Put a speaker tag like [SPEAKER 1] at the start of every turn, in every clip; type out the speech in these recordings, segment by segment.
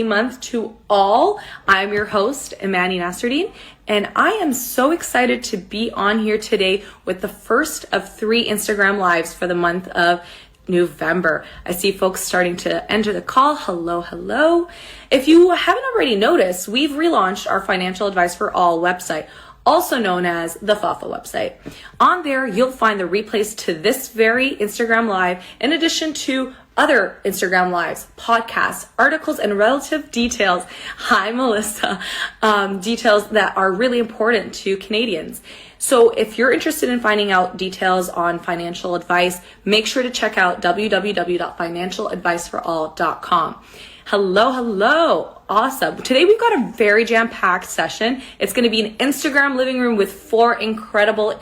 [SPEAKER 1] month to all. I'm your host, Imani Nasruddin, and I am so excited to be on here today with the first of 3 Instagram lives for the month of November. I see folks starting to enter the call. Hello, hello. If you haven't already noticed, we've relaunched our Financial Advice for All website, also known as the FAFA website. On there, you'll find the replays to this very Instagram live, in addition to other Instagram lives, podcasts, articles, and relative details. Hi, Melissa. Details that are really important to Canadians. So if you're interested in finding out details on financial advice, make sure to check out www.financialadviceforall.com. Hello, hello. Awesome. Today we've got a very jam-packed session. It's going to be an Instagram living room with 4 incredible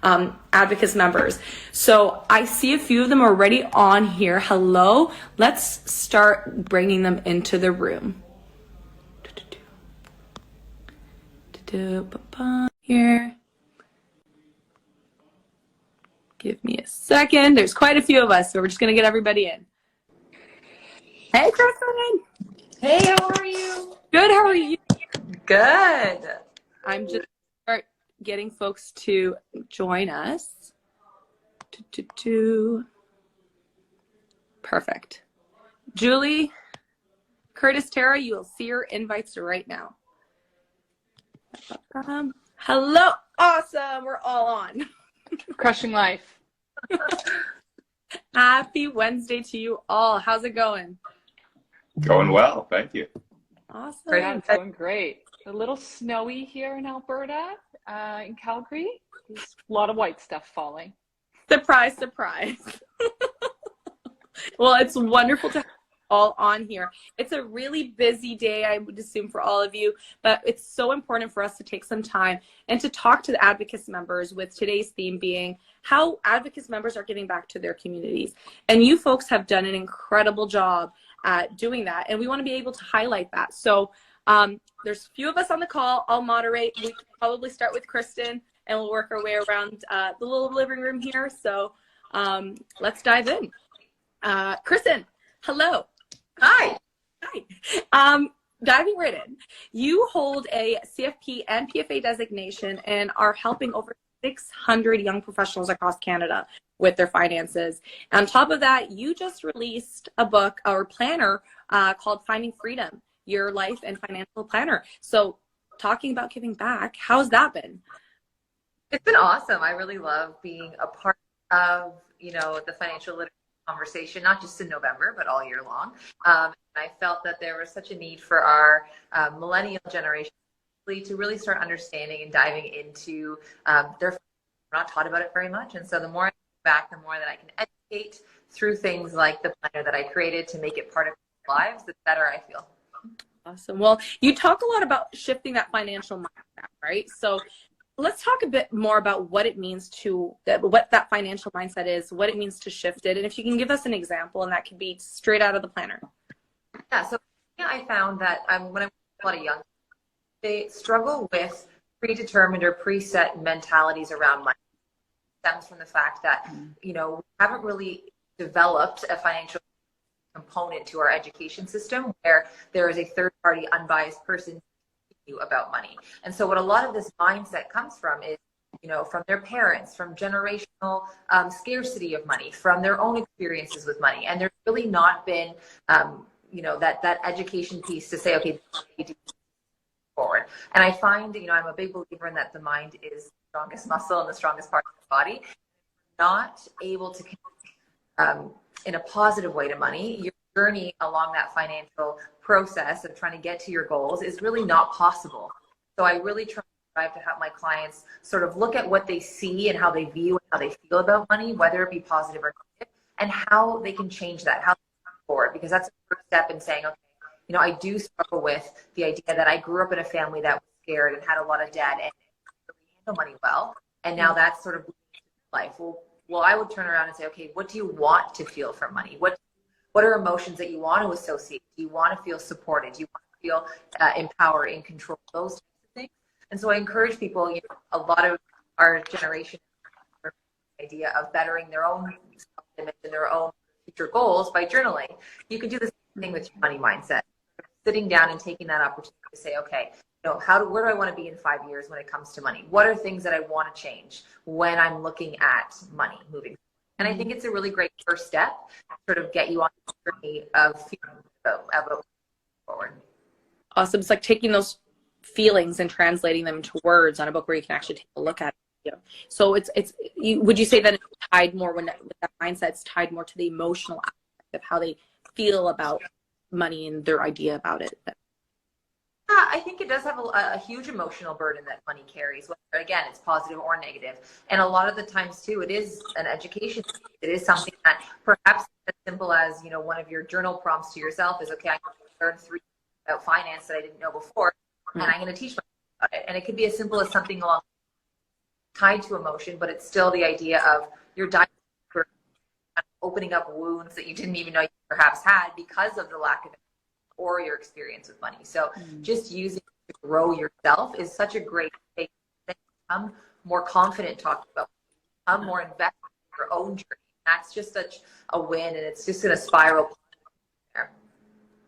[SPEAKER 1] Advocis members. So I see a few of them already on here. Hello. Let's start bringing them into the room. Here. Give me a second. There's quite a few of us, so we're just going to get everybody in. Hey, Kristen.
[SPEAKER 2] Hey, how are you?
[SPEAKER 1] Good. How are you?
[SPEAKER 2] Good.
[SPEAKER 1] I'm just start getting folks to join us. Perfect. Julie, Curtis, Tara, you will see your invites right now. Hello. Awesome. We're all on.
[SPEAKER 3] Crushing life.
[SPEAKER 1] Happy Wednesday to you all. How's it going?
[SPEAKER 4] Going well, thank you.
[SPEAKER 1] Awesome.
[SPEAKER 3] Yeah, it's going great. A little snowy here in Alberta, in Calgary. There's a lot of white stuff falling.
[SPEAKER 1] Surprise, surprise. Well, it's wonderful to have you all on here. It's a really busy day, I would assume, for all of you, but it's so important for us to take some time and to talk to the Advocis members, with today's theme being how Advocis members are giving back to their communities. And you folks have done an incredible job at doing that, and we want to be able to highlight that. So there's a few of us on the call. I'll moderate. We can probably start with Kristen, and we'll work our way around the little living room here. So let's dive in. Kristen, hello.
[SPEAKER 2] Hi.
[SPEAKER 1] Hi. Diving right in. You hold a CFP and PFA designation and are helping over 600 young professionals across Canada with their finances. On top of that, you just released a book or planner called Finding Freedom, Your Life and Financial Planner. So talking about giving back, how's that been?
[SPEAKER 2] It's been awesome. I really love being a part of, the financial literacy conversation, not just in November, but all year long. And I felt that there was such a need for our millennial generation to really start understanding and diving into their. We're not taught about it very much. And so the more I give back, the more that I can educate through things like the planner that I created to make it part of our lives, the better I feel.
[SPEAKER 1] Awesome. Well, you talk a lot about shifting that financial mindset, right? So let's talk a bit more about what it means what that financial mindset is, what it means to shift it. And if you can give us an example, and that could be straight out of the planner.
[SPEAKER 2] Yeah. So I found that when I work with a lot of young people, they struggle with predetermined or preset mentalities around money. It stems from the fact that, we haven't really developed a financial component to our education system where there is a third-party unbiased person teaching you about money. And so what a lot of this mindset comes from is, from their parents, from generational scarcity of money, from their own experiences with money. And there's really not been, that education piece to say, okay, forward. And I find, I'm a big believer in that the mind is the strongest muscle and the strongest part of the body. Not able to connect in a positive way to money, your journey along that financial process of trying to get to your goals is really not possible. So I really try to have my clients sort of look at what they see and how they view and how they feel about money, whether it be positive or negative, and how they can change that, how they move forward, because that's the first step in saying, okay, I do struggle with the idea that I grew up in a family that was scared and had a lot of debt and didn't really handle money well. And now that's sort of life. Well, I would turn around and say, okay, what do you want to feel from money? What are emotions that you want to associate? Do you want to feel supported? Do you want to feel empowered, in control? Those types of things. And so I encourage people, a lot of our generation idea of bettering their own self-image and their own future goals by journaling. You can do the same thing with your money mindset. sitting down and taking that opportunity to say, okay, where do I want to be in 5 years when it comes to money? What are things that I want to change when I'm looking at money moving forward? And I think it's a really great first step to sort of get you on the journey of feeling about forward.
[SPEAKER 1] Awesome. It's like taking those feelings and translating them into words on a book where you can actually take a look at it. So would you say that it's tied more with that mindset's tied more to the emotional aspect of how they feel about money and their idea about it?
[SPEAKER 2] Yeah, I think it does have a huge emotional burden that money carries, whether, again, it's positive or negative. And a lot of the times, too, it is an education. It is something that perhaps as simple as, one of your journal prompts to yourself is, okay, I learned 3 about finance that I didn't know before, and I'm going to teach myself about it. And it could be as simple as something along tied to emotion, but it's still the idea of your diet opening up wounds that you didn't even know you perhaps had because of the lack of or your experience with money. So just using it to grow yourself is such a great way to become more confident talking about, become more invested in your own journey. That's just such a win, and it's just going to spiral there.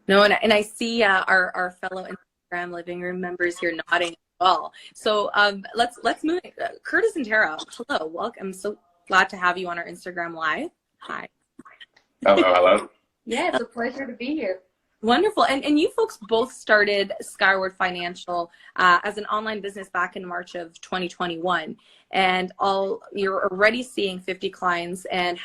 [SPEAKER 1] No, and I see our fellow Instagram living room members here nodding as well. So let's move. Curtis and Tara, hello, welcome. I'm so glad to have you on our Instagram Live. Hi.
[SPEAKER 4] Hello.
[SPEAKER 5] Yeah, it's a pleasure to be here.
[SPEAKER 1] Wonderful. And you folks both started Skyward Financial as an online business back in March of 2021. And you're already seeing 50 clients and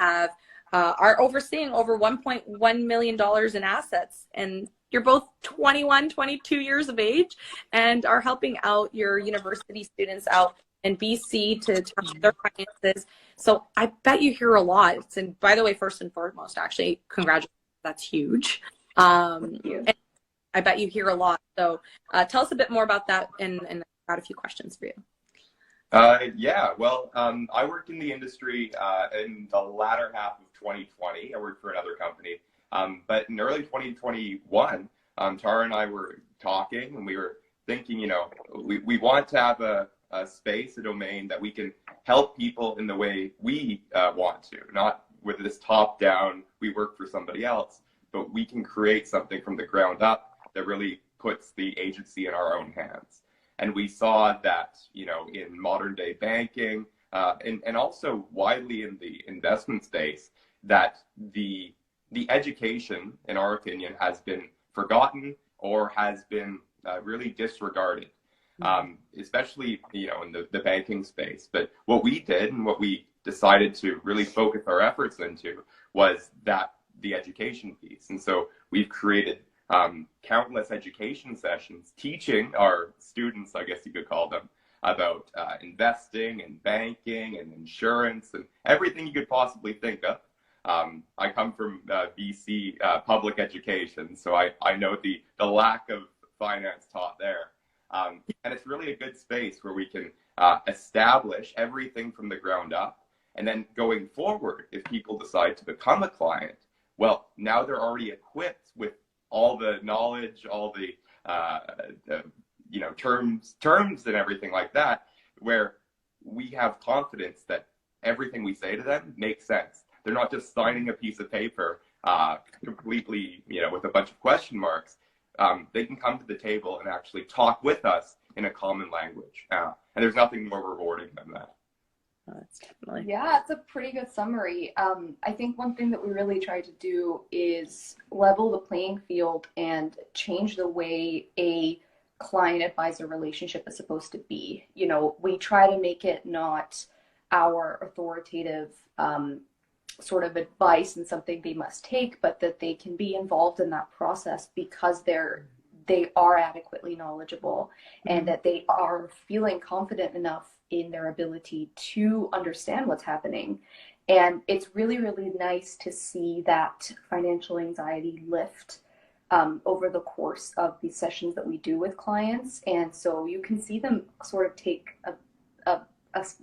[SPEAKER 1] are overseeing over $1.1 million in assets. And you're both 21, 22 years of age and are helping out your university students out in BC to touch their finances. So I bet you hear a lot. And by the way, first and foremost, actually, congratulations. That's huge. And I bet you hear a lot. So tell us a bit more about that, and I've got a few questions for you.
[SPEAKER 4] Yeah, well, I worked in the industry in the latter half of 2020. I worked for another company. But in early 2021, Tara and I were talking, and we were thinking, we want to have a space, a domain that we can help people in the way we want to, not with this top-down, we work for somebody else, but we can create something from the ground up that really puts the agency in our own hands. And we saw that, in modern day banking and also widely in the investment space, that the education, in our opinion, has been forgotten or has been really disregarded, especially, in the banking space. But what we did and what we decided to really focus our efforts into was the education piece. And so we've created countless education sessions teaching our students, I guess you could call them, about investing and banking and insurance and everything you could possibly think of. I come from BC public education, so I know the lack of finance taught there. And it's really a good space where we can establish everything from the ground up. And then going forward, if people decide to become a client, well, now they're already equipped with all the knowledge, all the terms and everything like that, where we have confidence that everything we say to them makes sense. They're not just signing a piece of paper completely, with a bunch of question marks. They can come to the table and actually talk with us in a common language. And there's nothing more rewarding than that.
[SPEAKER 1] That's definitely.
[SPEAKER 5] Yeah, it's a pretty good summary. I think one thing that we really try to do is level the playing field and change the way a client-advisor relationship is supposed to be. We try to make it not our authoritative sort of advice and something they must take, but that they can be involved in that process because they are adequately knowledgeable and that they are feeling confident enough in their ability to understand what's happening. And it's really, really nice to see that financial anxiety lift over the course of these sessions that we do with clients. And so you can see them sort of take a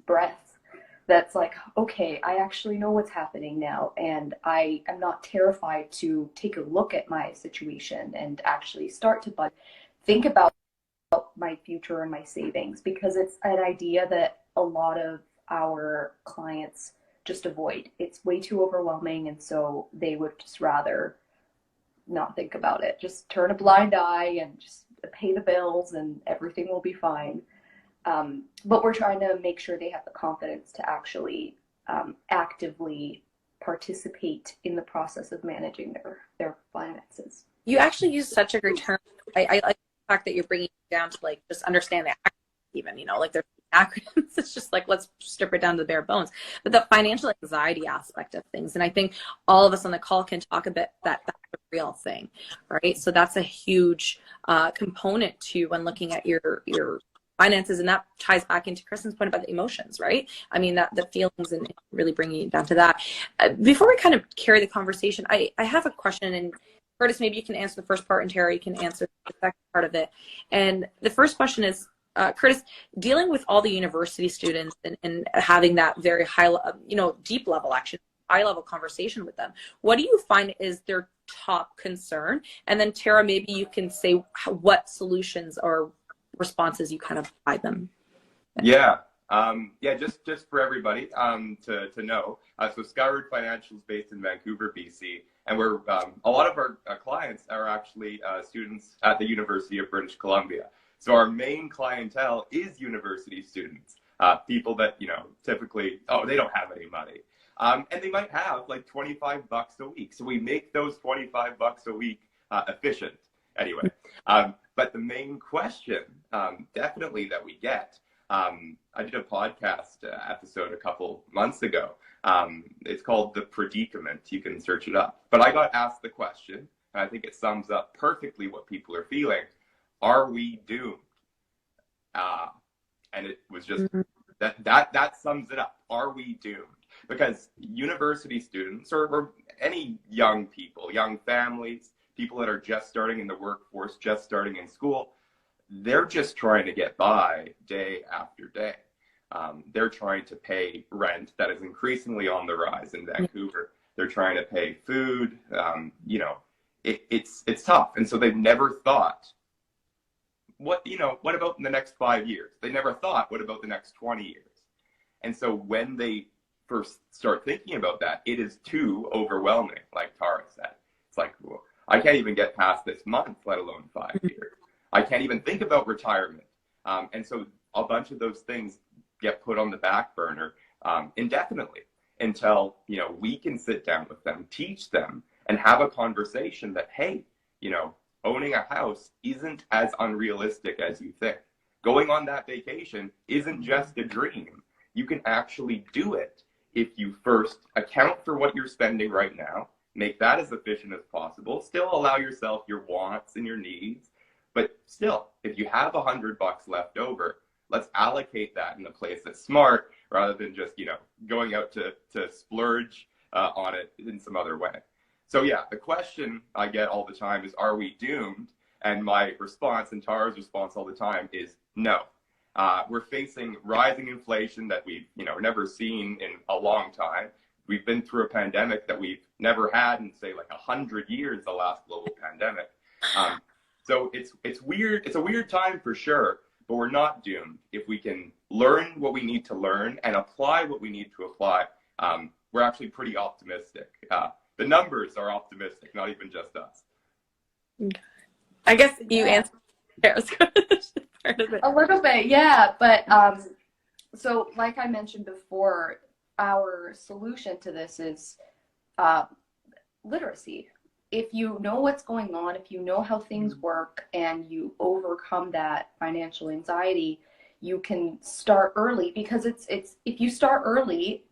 [SPEAKER 5] breath that's like, okay, I actually know what's happening now, and I am not terrified to take a look at my situation and actually start to think about my future and my savings, because it's an idea that a lot of our clients just avoid. It's way too overwhelming, and so they would just rather not think about it. Just turn a blind eye and just pay the bills and everything will be fine. But we're trying to make sure they have the confidence to actually actively participate in the process of managing their finances.
[SPEAKER 1] You actually use such a great term. I like the fact that you're bringing it down to like just understand the acronyms even, you know, like there's acronyms. It's just like, let's strip it down to the bare bones. But the financial anxiety aspect of things. And I think all of us on the call can talk a bit that that's a real thing, right? So that's a huge component to when looking at your finances, and that ties back into Kristen's point about the emotions, right? I mean, that the feelings and really bringing it down to that. Before we kind of carry the conversation, I have a question, and Curtis, maybe you can answer the first part, and Tara, you can answer the second part of it. And the first question is, Curtis, dealing with all the university students and having that very high, deep level, actually, high level conversation with them, what do you find is their top concern? And then Tara, maybe you can say what solutions or responses you kind of provide them.
[SPEAKER 4] Yeah. Just for everybody to know. So Skyward Financial is based in Vancouver, BC, and we're a lot of our clients are actually students at the University of British Columbia. So our main clientele is university students, people that typically they don't have any money, and they might have like $25 a week. So we make those $25 a week efficient. Anyway, but the main question definitely that we get. I did a podcast episode a couple months ago. It's called The Predicament. You can search it up. But I got asked the question, and I think it sums up perfectly what people are feeling. Are we doomed? And it was just that sums it up. Are we doomed? Because university students or any young people, young families, people that are just starting in the workforce, just starting in school, they're just trying to get by day after day. They're trying to pay rent that is increasingly on the rise in Vancouver. They're trying to pay food. It's tough. And so they've never thought, what about in the next 5 years? They never thought, what about the next 20 years? And so when they first start thinking about that, it is too overwhelming, like Tara said. It's like, well, I can't even get past this month, let alone 5 years. I can't even think about retirement. And so a bunch of those things get put on the back burner indefinitely until, we can sit down with them, teach them, and have a conversation that, hey, owning a house isn't as unrealistic as you think. Going on that vacation isn't just a dream. You can actually do it if you first account for what you're spending right now, make that as efficient as possible, still allow yourself your wants and your needs, but still, if you have $100 left over, let's allocate that in a place that's smart rather than just, going out to splurge on it in some other way. So yeah, the question I get all the time is, are we doomed? And my response and Tara's response all the time is no. We're facing rising inflation that we've, never seen in a long time. We've been through a pandemic that we've never had in, say, like 100 years, the last global pandemic. So it's weird. It's a weird time for sure, but we're not doomed. If we can learn what we need to learn and apply what we need to apply, we're actually pretty optimistic. The numbers are optimistic, not even just us.
[SPEAKER 1] I guess you answered Tara's part of it.
[SPEAKER 5] A little bit, yeah. But so like I mentioned before, our solution to this is literacy. If you know what's going on, if you know how things work and you overcome that financial anxiety, you can start early, because it's if you start early,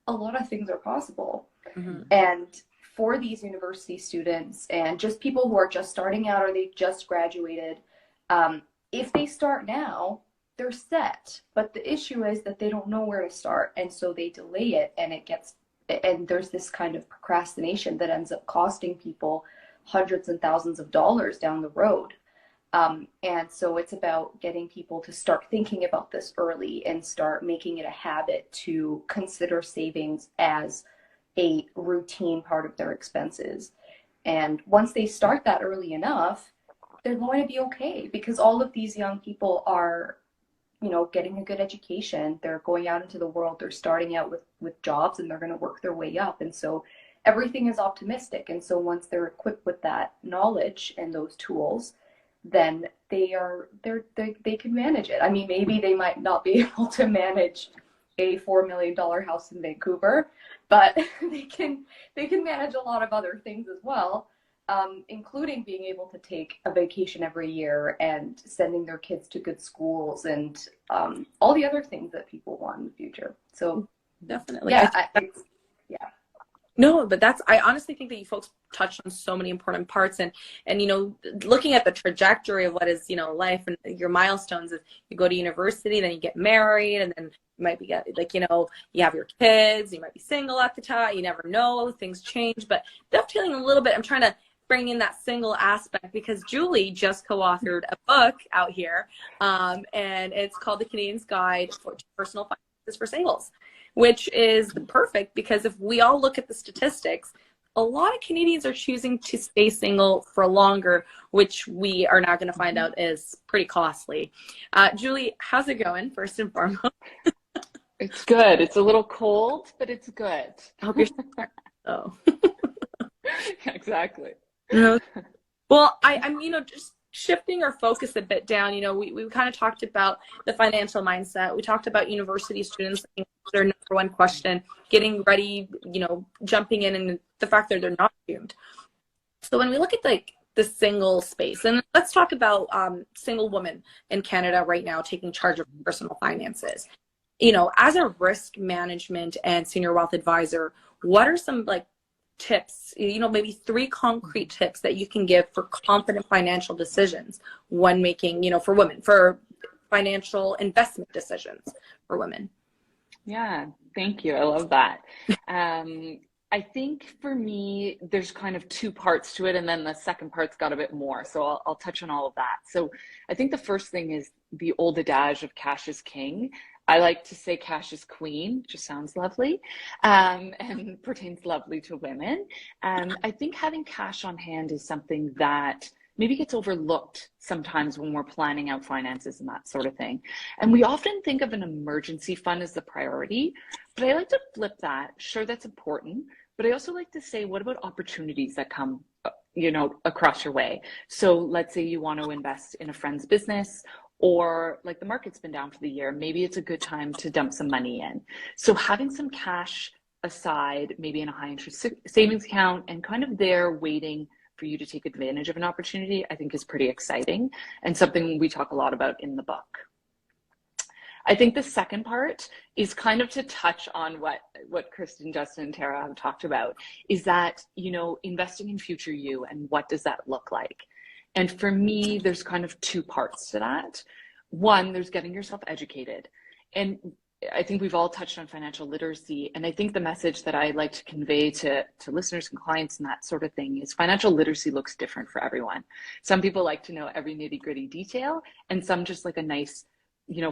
[SPEAKER 5] a lot of things are possible. Mm-hmm. And for these university students and just people who are just starting out or they just graduated, if they start now, they're set. But the issue is that they don't know where to start, and so they delay it, and there's this kind of procrastination that ends up costing people hundreds and thousands of dollars down the road. And so it's about getting people to start thinking about this early and start making it a habit to consider savings as a routine part of their expenses. And once they start that early enough, they're going to be okay, because all of these young people are, getting a good education. They're going out into the world. They're starting out with jobs, and they're going to work their way up. And so everything is optimistic. And so once they're equipped with that knowledge and those tools, then they can manage it. I mean, maybe they might not be able to manage a $4 million house in Vancouver, but they can manage a lot of other things as well, including being able to take a vacation every year and sending their kids to good schools and all the other things that people want in the future. So
[SPEAKER 1] definitely,
[SPEAKER 5] yeah, yeah.
[SPEAKER 1] No, but I honestly think that you folks touched on so many important parts, and looking at the trajectory of what is, life and your milestones is you go to university, then you get married, and then you might be you have your kids, you might be single at the time, you never know, things change. But dovetailing a little bit, I'm trying to bring in that single aspect because Julie just co-authored a book out here, and it's called The Canadian's Guide to Personal Finances for Singles, which is perfect because if we all look at the statistics, a lot of Canadians are choosing to stay single for longer, which we are now going to find out is pretty costly. Julie, how's it going, first and foremost?
[SPEAKER 3] It's good. It's a little cold, but it's good.
[SPEAKER 1] I hope you're oh.
[SPEAKER 3] Yeah, exactly.
[SPEAKER 1] Well, I'm just shifting our focus a bit down. We kind of talked about the financial mindset. We talked about university students, their number one question, getting ready, jumping in, and the fact that they're not doomed. So when we look at the single space, and let's talk about single women in Canada right now taking charge of personal finances. As a risk management and senior wealth advisor, what are some tips, maybe 3 concrete tips that you can give for confident financial decisions when making, for women, for financial investment decisions for women? Yeah,
[SPEAKER 3] thank you. I love that. I think for me, there's kind of 2 parts to it, and then the second part's got a bit more. So I'll touch on all of that. So I think the first thing is the old adage of cash is king. I like to say cash is queen, just sounds lovely, and pertains lovely to women. I think having cash on hand is something that maybe gets overlooked sometimes when we're planning out finances and that sort of thing. And we often think of an emergency fund as the priority, but I like to flip that. Sure, that's important, but I also like to say, what about opportunities that come across your way? So let's say you want to invest in a friend's business, or the market's been down for the year, maybe it's a good time to dump some money in. So having some cash aside, maybe in a high interest savings account, and kind of there waiting for you to take advantage of an opportunity, I think is pretty exciting and something we talk a lot about in the book. I think the second part is kind of to touch on what Kristen, Justin, and Tara have talked about, is that, investing in future you, and what does that look like? And for me, there's kind of 2 parts to that. One, there's getting yourself educated. And I think we've all touched on financial literacy. And I think the message that I like to convey to listeners and clients and that sort of thing is financial literacy looks different for everyone. Some people like to know every nitty-gritty detail, and some just like a nice,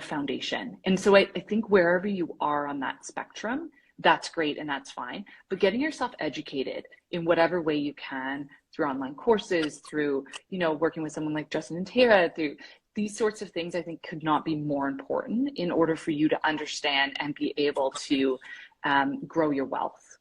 [SPEAKER 3] foundation. And so I think wherever you are on that spectrum, that's great and that's fine. But getting yourself educated in whatever way you can, through online courses, through, working with someone like Justin and Tara, through these sorts of things, I think could not be more important in order for you to understand and be able to grow your wealth.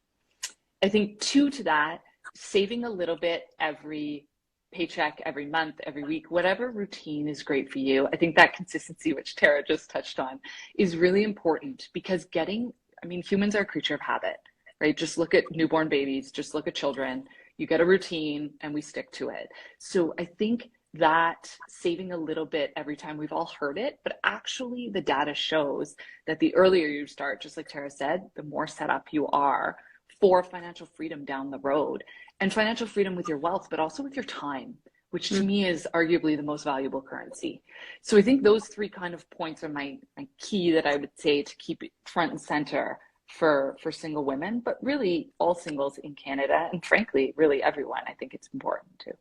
[SPEAKER 3] I think 2 to that, saving a little bit every paycheck, every month, every week, whatever routine is great for you. I think that consistency, which Tara just touched on, is really important because humans are a creature of habit, right? Just look at newborn babies, just look at children. You get a routine and we stick to it. So I think that saving a little bit every time, we've all heard it, but actually the data shows that the earlier you start, just like Tara said, the more set up you are for financial freedom down the road, and financial freedom with your wealth, but also with your time, which to me is arguably the most valuable currency. So I think those 3 kind of points are my key that I would say to keep it front and center for single women, but really all singles in Canada, and frankly, really everyone. I think it's important too.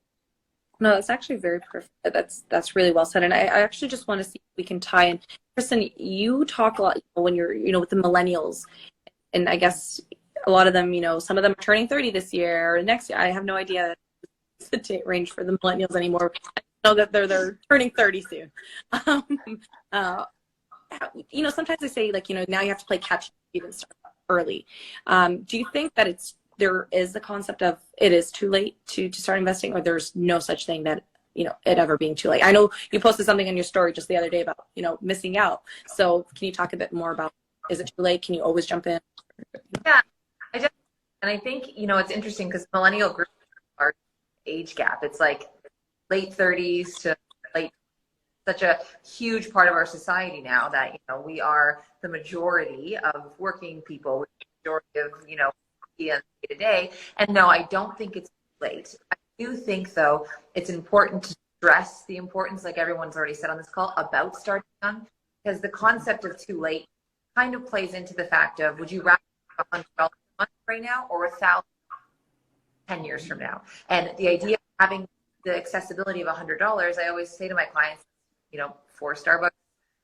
[SPEAKER 1] No, that's actually very perfect. That's really well said. And I actually just want to see if we can tie in. Kristen, you talk a lot when you're, with the millennials, and I guess a lot of them, some of them are turning 30 this year or next year. I have no idea the date range for the millennials anymore. I know that they're turning 30 soon. Sometimes they say now you have to play catch up, even start early. Do you think that it's there is the concept of it is too late to start investing, or there's no such thing that, it ever being too late? I know you posted something on your story just the other day about, missing out. So can you talk a bit more about, is it too late? Can you always jump in?
[SPEAKER 2] Yeah, and I think, it's interesting because millennial group are age gap. It's like late 30s to late, such a huge part of our society now that, we are the majority of working people, the majority of, day to day. And no, I don't think it's too late. I do think, though, it's important to stress the importance, like everyone's already said on this call, about starting young, because the concept of too late kind of plays into the fact of, would you rather have $100 a month right now or 1,000 10 years from now? And the idea of having the accessibility of $100, I always say to my clients, 4 Starbucks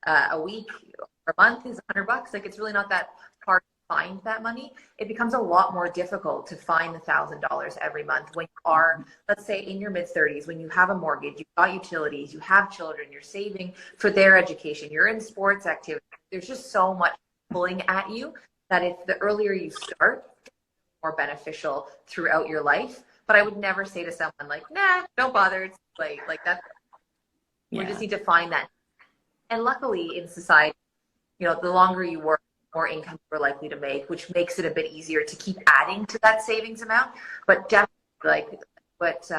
[SPEAKER 2] a week or a month is $100. Like, it's really not that hard to find that money. It becomes a lot more difficult to find $1,000 every month when you are, let's say, in your mid-30s, when you have a mortgage, you've got utilities, you have children, you're saving for their education, you're in sports activity. There's just so much pulling at you that if the earlier you start, more beneficial throughout your life. But I would never say to someone like, nah, don't bother, it's late. Like that. We just need to find that. And luckily in society, the longer you work, more income you're likely to make, which makes it a bit easier to keep adding to that savings amount. But definitely, like what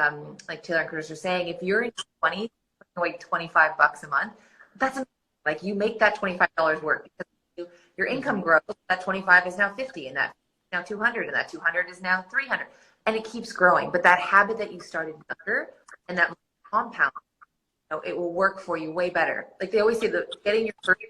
[SPEAKER 2] like Taylor and Curtis are saying, if you're in your 20s, like $25 a month, that's like you make that $25 work because your income grows. That 25 is now 50, and that now 200, and that 200 is now 300, and it keeps growing. But that habit that you started younger and that compound, it will work for you way better. Like they always say, that getting your first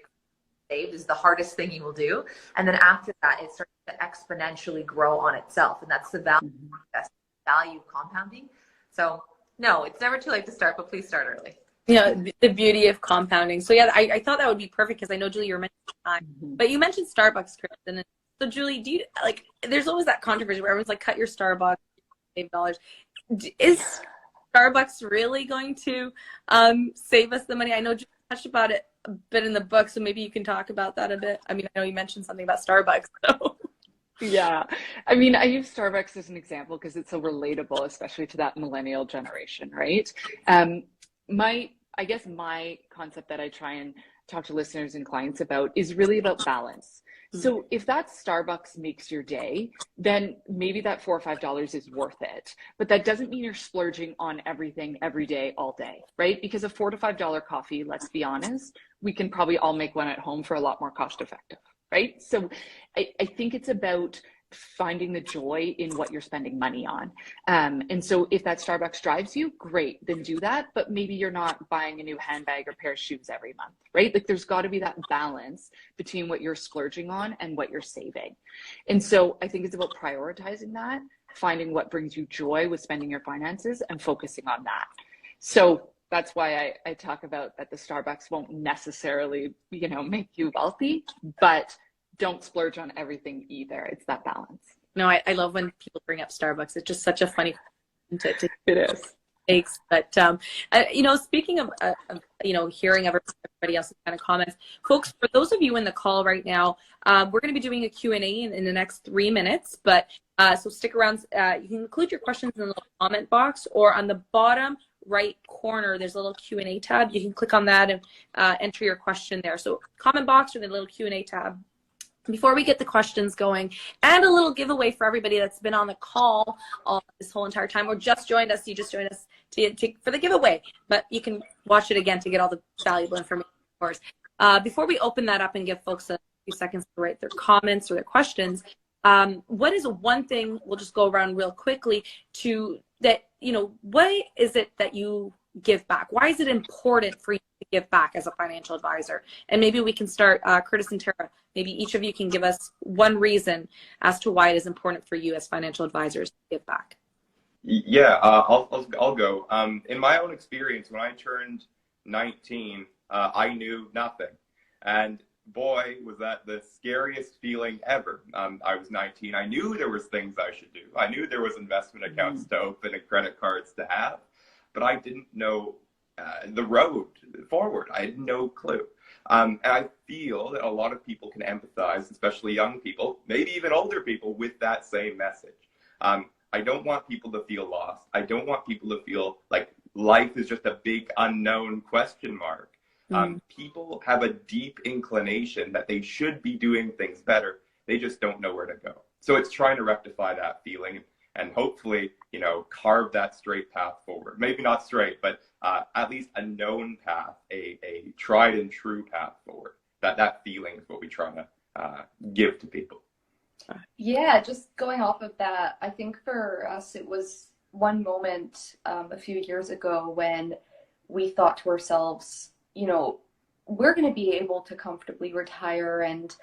[SPEAKER 2] saved is the hardest thing you will do, and then after that, it starts to exponentially grow on itself, and that's the value compounding. So no, it's never too late to start, but please start early.
[SPEAKER 1] The beauty of compounding. So yeah, I thought that would be perfect because I know, Julie, you were mentioning time, but you mentioned Starbucks, Kristen. So Julie, do you like? There's always that controversy where everyone's like, "Cut your Starbucks, save dollars." Is Starbucks really going to save us the money? I know you touched about it a bit in the book, so maybe you can talk about that a bit. I mean, I know you mentioned something about Starbucks. So.
[SPEAKER 3] Yeah. I mean, I use Starbucks as an example because it's so relatable, especially to that millennial generation, right? I guess my concept that I try and talk to listeners and clients about is really about balance. So if that Starbucks makes your day, then maybe that $4 or $5 is worth it. But that doesn't mean you're splurging on everything every day, all day, right? Because a $4 to $5 coffee, let's be honest, we can probably all make one at home for a lot more cost effective, right? So I think it's about finding the joy in what you're spending money on. And so if that Starbucks drives you, great, then do that. But maybe you're not buying a new handbag or pair of shoes every month, right? Like there's got to be that balance between what you're splurging on and what you're saving. And so I think it's about prioritizing that, finding what brings you joy with spending your finances and focusing on that. So that's why I talk about that the Starbucks won't necessarily, make you wealthy, but don't splurge on everything either. It's that balance.
[SPEAKER 1] No, I love when people bring up Starbucks. It's just such a funny to
[SPEAKER 3] it is.
[SPEAKER 1] Takes. But speaking of hearing everybody else's kind of comments, folks, for those of you in the call right now, we're going to be doing a Q&A in the next 3 minutes. But so stick around. You can include your questions in the little comment box, or on the bottom right corner, there's a little Q&A tab. You can click on that and enter your question there. So comment box or the little Q&A tab. Before we get the questions going, and a little giveaway for everybody that's been on the call this whole entire time, or just joined us, you just joined us for the giveaway, but you can watch it again to get all the valuable information, of course. Before we open that up and give folks a few seconds to write their comments or their questions, what is one thing, we'll just go around real quickly, what is it that you give back? Why is it important for you to give back as a financial advisor? And maybe we can start, Curtis and Tara, maybe each of you can give us one reason as to why it is important for you as financial advisors to give back.
[SPEAKER 4] Yeah, I'll go. In my own experience, when I turned 19, I knew nothing. And boy, was that the scariest feeling ever. I was 19. I knew there was things I should do. I knew there was investment accounts to open and credit cards to have, but I didn't know the road forward. I had no clue. And I feel that a lot of people can empathize, especially young people, maybe even older people, with that same message. I don't want people to feel lost. I don't want people to feel like life is just a big unknown question mark. People have a deep inclination that they should be doing things better. They just don't know where to go. So it's trying to rectify that feeling and hopefully, carve that straight path forward. Maybe not straight, but at least a known path, a tried and true path forward. That feeling is what we try to give to people.
[SPEAKER 5] Yeah, just going off of that, I think for us it was one moment a few years ago when we thought to ourselves, we're going to be able to comfortably retire and,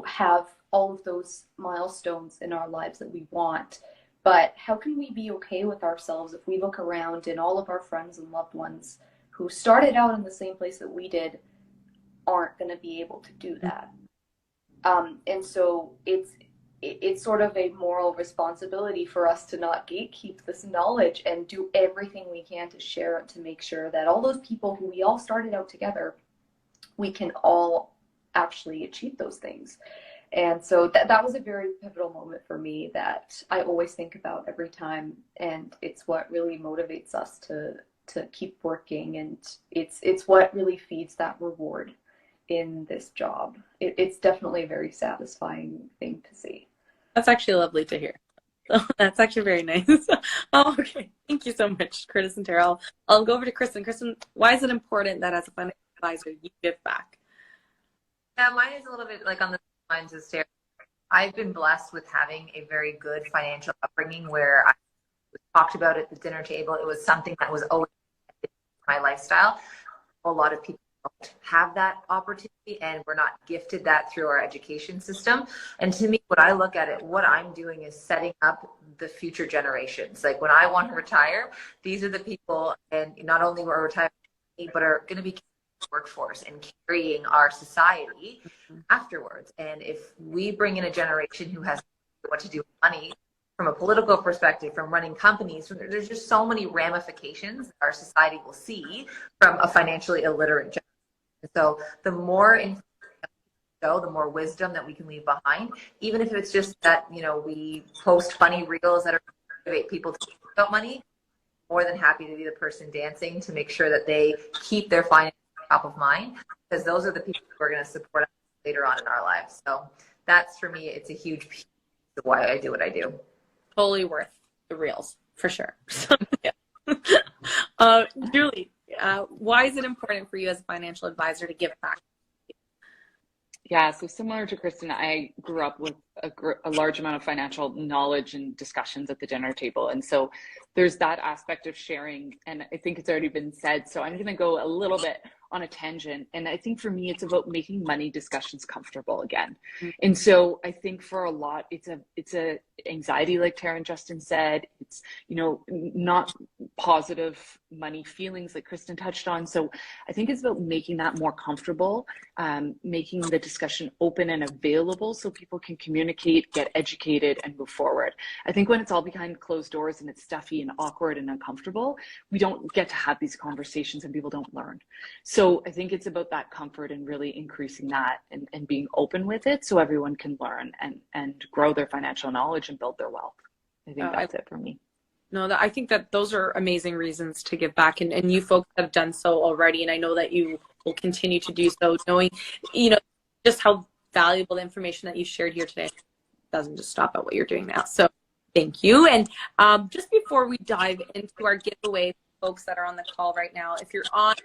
[SPEAKER 5] have all of those milestones in our lives that we want. But how can we be okay with ourselves if we look around and all of our friends and loved ones who started out in the same place that we did aren't going to be able to do that? And so it's sort of a moral responsibility for us to not gatekeep this knowledge and do everything we can to share it, to make sure that all those people who we all started out together, we can all actually achieve those things. And so that was a very pivotal moment for me that I always think about every time, and it's what really motivates us to keep working, and it's what really feeds that reward in this job. It's definitely a very satisfying thing to see.
[SPEAKER 1] That's actually lovely to hear. That's actually very nice. Oh, okay. Thank you so much, Curtis and Tara. I'll go over to Kristen. Kristen, why is it important that as a financial advisor you give back?
[SPEAKER 2] Yeah, mine is a little bit like on the lines of Sarah. I've been blessed with having a very good financial upbringing where I talked about at the dinner table. It was something that was always my lifestyle. A lot of people don't have that opportunity, and we're not gifted that through our education system. And to me, what I look at it, what I'm doing is setting up the future generations. Like when I want to retire, these are the people, and not only are retiring, but are going to be workforce and carrying our society afterwards. And if we bring in a generation who has what to do with money from a political perspective, from running companies, there's just so many ramifications our society will see from a financially illiterate generation. So the more information the more wisdom that we can leave behind, even if it's just that, we post funny reels that are motivate people to think about money, more than happy to be the person dancing to make sure that they keep their finances top of mind, because those are the people who are going to support us later on in our lives. So that's, for me, it's a huge piece of why I do what I do.
[SPEAKER 1] Totally worth the reels, for sure. So, yeah. Julie, why is it important for you as a financial advisor to give back?
[SPEAKER 3] Yeah, so similar to Kristen, I grew up with a large amount of financial knowledge and discussions at the dinner table. And so there's that aspect of sharing. And I think it's already been said. So I'm going to go a little bit on a tangent. And I think for me, it's about making money discussions comfortable again. Mm-hmm. And so I think for a lot, it's a anxiety, like Tara and Justin said. It's, not positive money feelings like Kristen touched on. So I think it's about making that more comfortable, making the discussion open and available so people can communicate, get educated, and move forward. I think when it's all behind closed doors and it's stuffy and awkward and uncomfortable, we don't get to have these conversations and people don't learn. So I think it's about that comfort and really increasing that and being open with it so everyone can learn and grow their financial knowledge and build their wealth. I think that's it for me.
[SPEAKER 1] No, I think that those are amazing reasons to give back, and you folks have done so already, and I know that you will continue to do so, knowing, just how valuable the information that you shared here today doesn't just stop at what you're doing now. So thank you. And just before we dive into our giveaway, folks that are on the call right now, if you're on,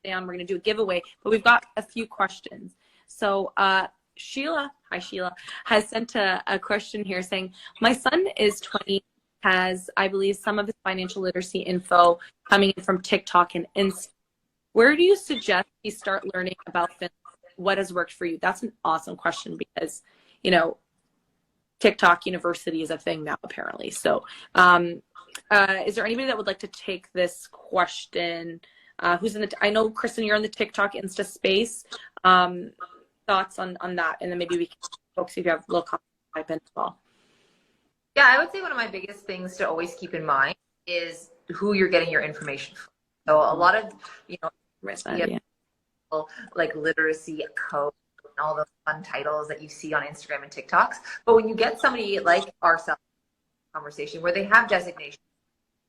[SPEAKER 1] we're going to do a giveaway, but we've got a few questions. So Sheila, hi Sheila, has sent a question here saying, my son is 20, has, I believe, some of his financial literacy info coming in from TikTok and Insta. Where do you suggest he start learning about Finance? What has worked for you? That's an awesome question because, TikTok University is a thing now, apparently. So is there anybody that would like to take this question? Who's in I know, Kristen, you're in the TikTok Insta space. Thoughts on that? And then maybe we can, folks, if you have a little comment, type in as well.
[SPEAKER 2] Yeah, I would say one of my biggest things to always keep in mind is who you're getting your information from. So a lot of, like literacy code and all those fun titles that you see on Instagram and TikToks. But when you get somebody like ourselves, conversation where they have designations,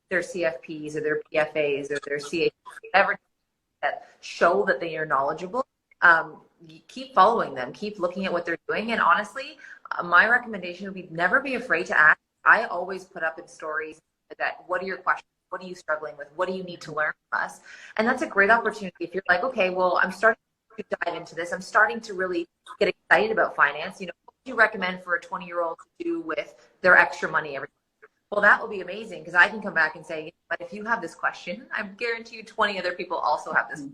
[SPEAKER 2] their CFPs or their PFAs or their CAs, whatever, that show that they are knowledgeable. You keep following them, keep looking at what they're doing. And honestly, my recommendation would be never be afraid to ask. I always put up in stories that, what are your questions? What are you struggling with? What do you need to learn from us? And that's a great opportunity. If you're like, okay, well, I'm starting to dive into this. I'm starting to really get excited about finance. You know, what would you recommend for a 20-year-old to do with their extra money every month? Well, that will be amazing, because I can come back and say, but if you have this question, I guarantee you 20 other people also have this.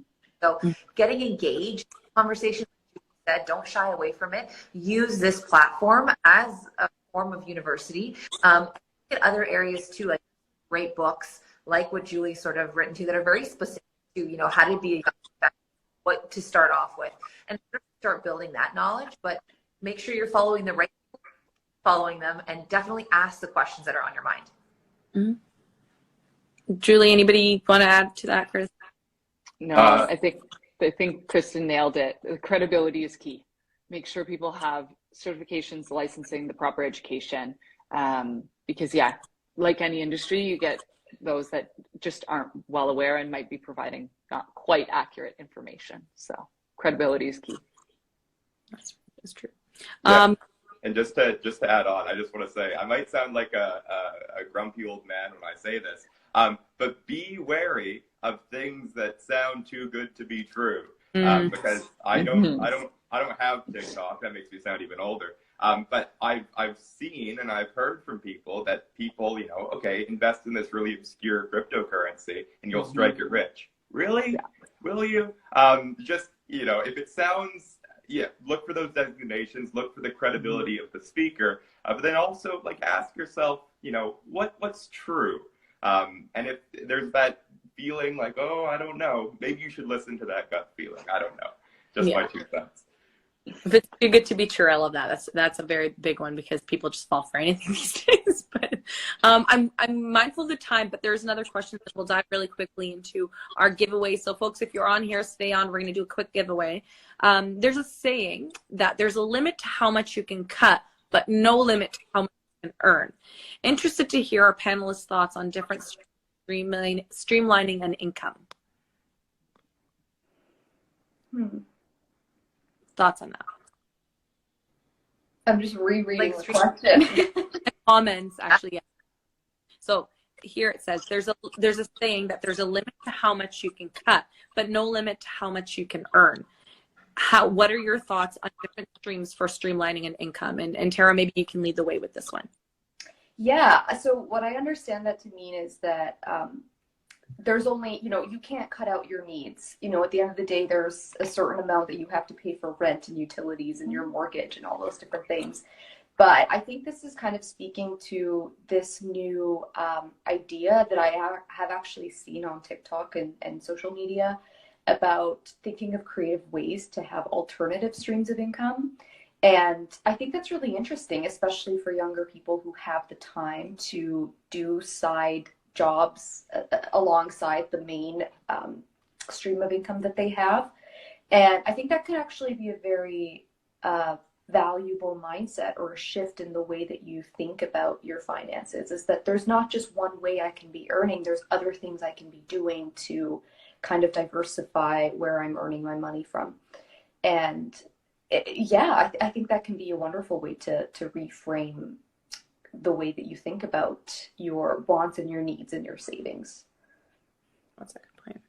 [SPEAKER 2] So getting engaged in the conversation, like you said, don't shy away from it. Use this platform as a form of university. At other areas too, like great books, like what Julie's sort of written to, that are very specific to, you know, how to be a, what to start off with, and start building that knowledge. But make sure you're following the right people, following them, and definitely ask the questions that are on your mind.
[SPEAKER 1] Mm-hmm. Julie, anybody want to add to that, Chris?
[SPEAKER 3] No, I think Kristen nailed it. The credibility is key. Make sure people have certifications, licensing, the proper education. Because yeah, like any industry, you get those that just aren't well aware and might be providing not quite accurate information. So credibility is key.
[SPEAKER 1] That's true.
[SPEAKER 4] Yeah. And just to add on, I just want to say, I might sound like a grumpy old man when I say this, but be wary of things that sound too good to be true, because I don't have TikTok. That makes me sound even older. But I've seen and I've heard from people that people, you know, okay, invest in this really obscure cryptocurrency and you'll strike it rich. Really? Yeah. Will you? Just, you know, if it sounds, yeah, look for those designations, look for the credibility of the speaker, but then also like ask yourself, you know, what's true? And if there's that feeling like, oh, I don't know, maybe you should listen to that gut feeling. I don't know. Just my 2 cents.
[SPEAKER 1] If it's too good to be true, I love that. That's a very big one, because people just fall for anything these days. But I'm mindful of the time, but there's another question that we'll dive really quickly into our giveaway. So folks, if you're on here, stay on. We're going to do a quick giveaway. There's a saying that there's a limit to how much you can cut, but no limit to how much you can earn. Interested to hear our panelists' thoughts on different streamlining an income. Thoughts on that?
[SPEAKER 5] I'm just rereading the question.
[SPEAKER 1] Comments, actually, yeah. So here it says there's a saying that there's a limit to how much you can cut, but no limit to how much you can earn. What are your thoughts on different streams for streamlining an income? And Tara, maybe you can lead the way with this one.
[SPEAKER 5] Yeah. So what I understand that to mean is that there's only, you know, you can't cut out your needs. You know, at the end of the day, there's a certain amount that you have to pay for rent and utilities and your mortgage and all those different things. But I think this is kind of speaking to this new idea that I have actually seen on TikTok and social media about thinking of creative ways to have alternative streams of income. And I think that's really interesting, especially for younger people who have the time to do side jobs alongside the main stream of income that they have. And I think that could actually be a very valuable mindset, or a shift in the way that you think about your finances, is that there's not just one way I can be earning, there's other things I can be doing to kind of diversify where I'm earning my money from. And I think that can be a wonderful way to reframe the way that you think about your wants and your needs and your savings.
[SPEAKER 1] That's a good point.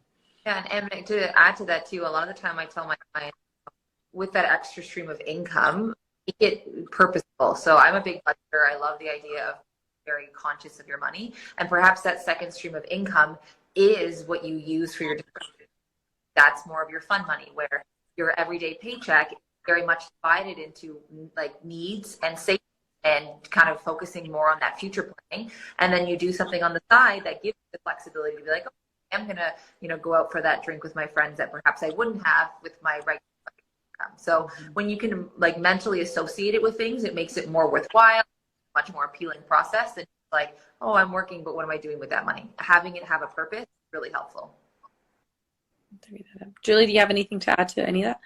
[SPEAKER 2] Yeah, and to add to that too, a lot of the time I tell my clients, with that extra stream of income, make it purposeful. So I'm a big budgeter. I love the idea of very conscious of your money. And perhaps that second stream of income is what you use for your, that's more of your fun money, where your everyday paycheck is very much divided into like needs and savings, and kind of focusing more on that future planning. And then you do something on the side that gives you the flexibility to be like, oh, I'm going to, you know, go out for that drink with my friends that perhaps I wouldn't have with my regular income. So when you can like mentally associate it with things, it makes it more worthwhile, much more appealing process than like, oh, I'm working, but what am I doing with that money? Having it have a purpose is really helpful.
[SPEAKER 1] Julie, do you have anything to add to any of that?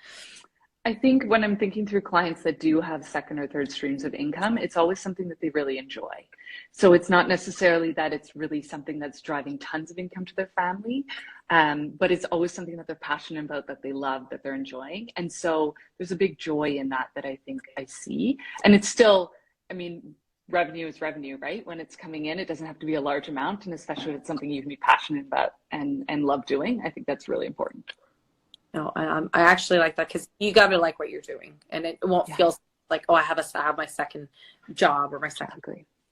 [SPEAKER 3] I think when I'm thinking through clients that do have second or third streams of income, it's always something that they really enjoy. So it's not necessarily that it's really something that's driving tons of income to their family, but it's always something that they're passionate about, that they love, that they're enjoying. And so there's a big joy in that I think I see. And it's still, I mean, revenue is revenue, right? When it's coming in, it doesn't have to be a large amount. And especially if it's something you can be passionate about and love doing, I think that's really important.
[SPEAKER 1] No, I actually like that, because you got to like what you're doing, and it won't feel like, oh, I have my second job or my second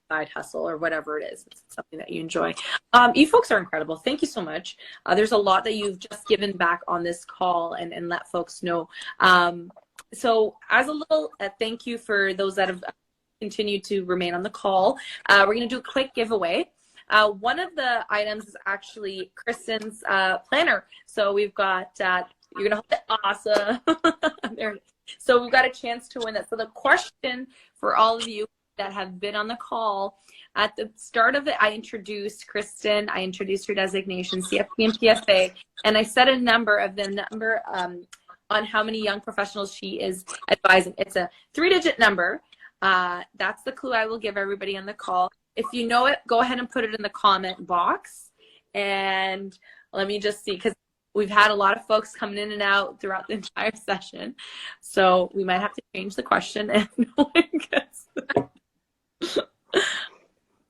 [SPEAKER 1] side hustle or whatever it is. It's something that you enjoy. You folks are incredible. Thank you so much. There's a lot that you've just given back on this call and let folks know. So as a little thank you for those that have continued to remain on the call, we're going to do a quick giveaway. One of the items is actually Kristen's planner. So we've got, you're going to hold it, awesome. There. So we've got a chance to win that. So the question for all of you that have been on the call, at the start of it, I introduced Kristen, I introduced her designation, CFP and PFA, and I set a number on how many young professionals she is advising. It's a 3-digit number. That's the clue I will give everybody on the call. If you know it, go ahead and put it in the comment box. And let me just see, because we've had a lot of folks coming in and out throughout the entire session. So we might have to change the question and no one gets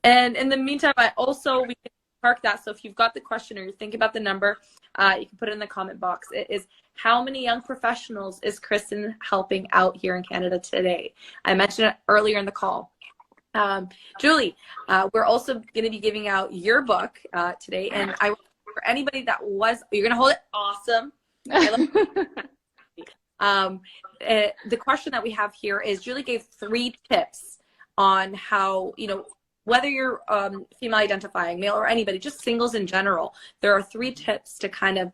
[SPEAKER 1] And in the meantime, we can park that. So if you've got the question or you're thinking about the number, you can put it in the comment box. It is, how many young professionals is Kristen helping out here in Canada today? I mentioned it earlier in the call. Julie, we're also going to be giving out your book today, and I for anybody that you're going to hold it, awesome. The question that we have here is, Julie gave 3 tips on how, whether you're female identifying, male, or anybody, just singles in general, there are 3 tips to kind of,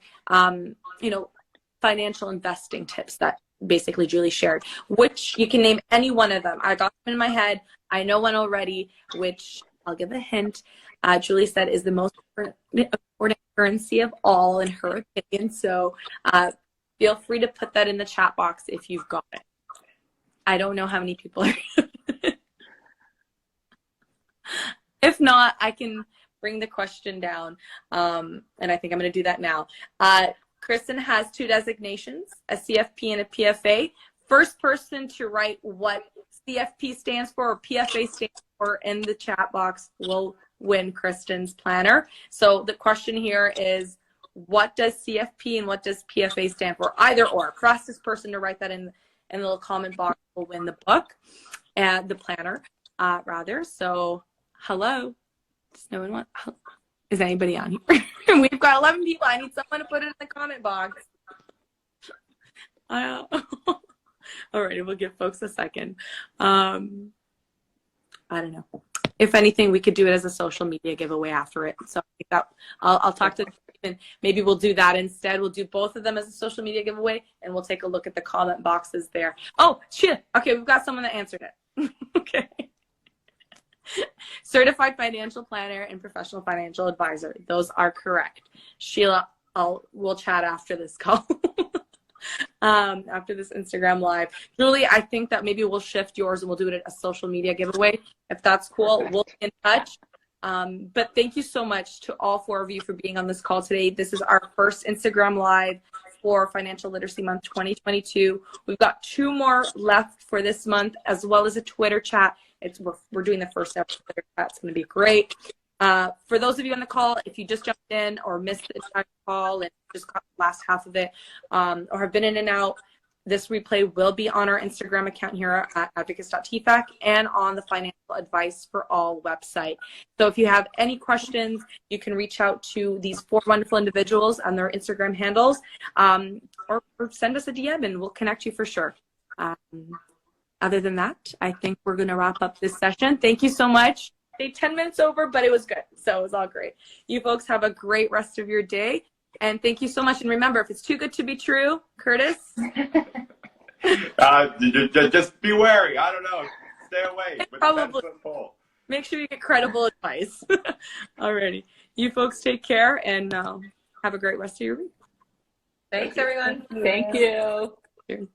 [SPEAKER 1] financial investing tips that basically Julie shared, which you can name any one of them. I got them in my head. I know one already, which I'll give a hint. Julie said is the most important currency of all, in her opinion. So feel free to put that in the chat box if you've got it. I don't know how many people are. If not, I can bring the question down. And I think I'm going to do that now. Kristen has 2 designations, a CFP and a PFA. First person to write what CFP stands for or PFA stands for in the chat box will win Kristen's planner. So the question here is, what does CFP and what does PFA stand for? Either or. Fastest person to write that in the little comment box will win the book and the planner, rather. So hello. Does no one want? Is anybody on here? We've got 11 people. I need someone to put it in the comment box. All right, we'll give folks a second. I don't know. If anything, we could do it as a social media giveaway after it. So I think that I'll talk to them, and maybe we'll do that instead. We'll do both of them as a social media giveaway, and we'll take a look at the comment boxes there. Oh, shit. Okay, we've got someone that answered it. Okay. Certified financial planner and professional financial advisor. Those are correct. Sheila, we'll chat after this call. After this Instagram live. Julie, I think that maybe we'll shift yours and we'll do it at a social media giveaway. If that's cool, we'll be in touch. But thank you so much to all 4 of you for being on this call today. This is our first Instagram live for Financial Literacy Month 2022. We've got 2 more left for this month, as well as a Twitter chat. We're doing the first ever Twitter chat. It's going to be great. For those of you on the call, if you just jumped in or missed the entire call and just caught the last half of it, or have been in and out, this replay will be on our Instagram account here at advocis.tfac and on the Financial Advice for All website. So if you have any questions, you can reach out to these 4 wonderful individuals on their Instagram handles, or send us a DM and we'll connect you for sure. Other than that, I think we're going to wrap up this session. Thank you so much. Stay 10 minutes over, but it was good. So it was all great. You folks have a great rest of your day. And thank you so much. And remember, if it's too good to be true, Curtis?
[SPEAKER 4] Just be wary. I don't know. Stay away.
[SPEAKER 1] Probably. Make sure you get credible advice. Alrighty. You folks take care and have a great rest of your week.
[SPEAKER 2] Thanks, everyone.
[SPEAKER 3] Thank you.
[SPEAKER 1] Cheers.